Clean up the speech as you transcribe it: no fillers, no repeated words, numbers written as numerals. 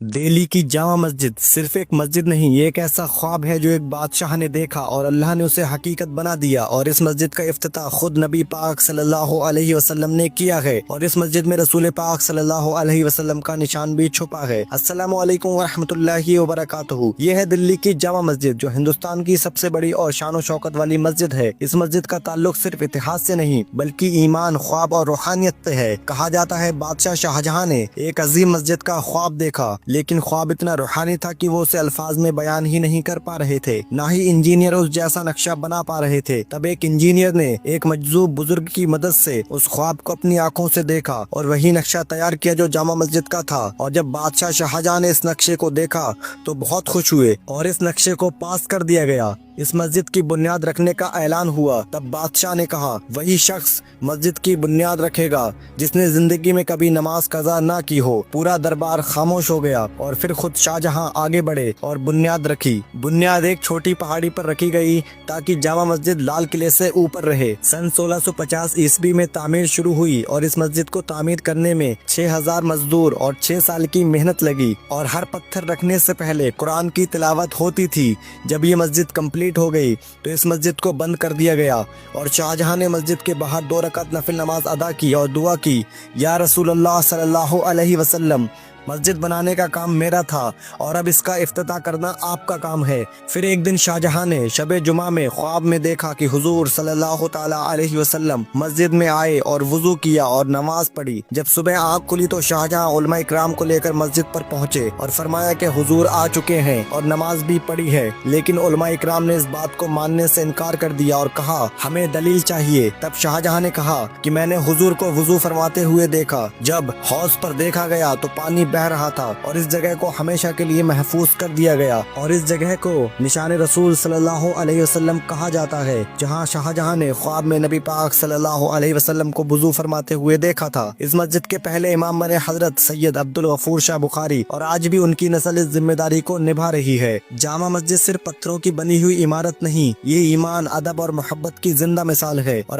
دہلی کی جامع مسجد صرف ایک مسجد نہیں، یہ ایک ایسا خواب ہے جو ایک بادشاہ نے دیکھا اور اللہ نے اسے حقیقت بنا دیا۔ اور اس مسجد کا افتتاح خود نبی پاک صلی اللہ علیہ وسلم نے کیا ہے، اور اس مسجد میں رسول پاک صلی اللہ علیہ وسلم کا نشان بھی چھپا ہے۔ السلام علیکم ورحمۃ اللہ وبرکاتہ۔ یہ ہے دلی کی جامع مسجد، جو ہندوستان کی سب سے بڑی اور شان و شوکت والی مسجد ہے۔ اس مسجد کا تعلق صرف اتہاس سے نہیں بلکہ ایمان، خواب اور روحانیت سے ہے۔ کہا جاتا ہے بادشاہ شاہجہاں نے ایک عظیم مسجد کا خواب دیکھا، لیکن خواب اتنا روحانی تھا کہ وہ اسے الفاظ میں بیان ہی نہیں کر پا رہے تھے، نہ ہی انجینئر اس جیسا نقشہ بنا پا رہے تھے۔ تب ایک انجینئر نے ایک مجذوب بزرگ کی مدد سے اس خواب کو اپنی آنکھوں سے دیکھا اور وہی نقشہ تیار کیا جو جامع مسجد کا تھا۔ اور جب بادشاہ شاہجہاں نے اس نقشے کو دیکھا تو بہت خوش ہوئے اور اس نقشے کو پاس کر دیا گیا۔ اس مسجد کی بنیاد رکھنے کا اعلان ہوا۔ تب بادشاہ نے کہا وہی شخص مسجد کی بنیاد رکھے گا جس نے زندگی میں کبھی نماز قضا نہ کی ہو۔ پورا دربار خاموش ہو گیا اور پھر خود شاہجہاں آگے بڑھے اور بنیاد رکھی۔ بنیاد ایک چھوٹی پہاڑی پر رکھی گئی تاکہ جامع مسجد لال قلعے سے اوپر رہے۔ سن 1650 عیسوی میں تعمیر شروع ہوئی اور اس مسجد کو تعمیر کرنے میں 6000 مزدور اور 6 سال کی محنت لگی، اور ہر پتھر رکھنے سے پہلے قرآن کی تلاوت ہوتی تھی۔ جب یہ مسجد کمپلیٹ ہو گئی تو اس مسجد کو بند کر دیا گیا اور شاہجہاں نے مسجد کے باہر 2 رکعت نفل نماز ادا کی اور دعا کی، یا رسول اللہ صلی اللہ علیہ وسلم، مسجد بنانے کا کام میرا تھا اور اب اس کا افتتاح کرنا آپ کا کام ہے۔ پھر ایک دن شاہجہاں نے شب جمعہ میں خواب میں دیکھا کہ حضور صلی اللہ تعالی علیہ وسلم مسجد میں آئے اور وضو کیا اور نماز پڑھی۔ جب صبح آنکھ کھلی تو شاہجہاں علماء اکرام کو لے کر مسجد پر پہنچے اور فرمایا کہ حضور آ چکے ہیں اور نماز بھی پڑھی ہے، لیکن علماء اکرام نے اس بات کو ماننے سے انکار کر دیا اور کہا ہمیں دلیل چاہیے۔ تب شاہجہاں نے کہا کہ میں نے حضور کو وضو فرماتے ہوئے دیکھا۔ جب حوض پر دیکھا گیا تو پانی بہ رہا تھا اور اس جگہ کو ہمیشہ کے لیے محفوظ کر دیا گیا، اور اس جگہ کو نشان رسول صلی اللہ علیہ وسلم کہا جاتا ہے، جہاں شاہجہاں نے خواب میں نبی پاک صلی اللہ علیہ وسلم کو وضو فرماتے ہوئے دیکھا تھا۔ اس مسجد کے پہلے امام بنے حضرت سید عبدالغفور شاہ بخاری، اور آج بھی ان کی نسل اس ذمہ داری کو نبھا رہی ہے۔ جامع مسجد صرف پتھروں کی بنی ہوئی عمارت نہیں، یہ ایمان، ادب اور محبت کی زندہ مثال ہے۔ اور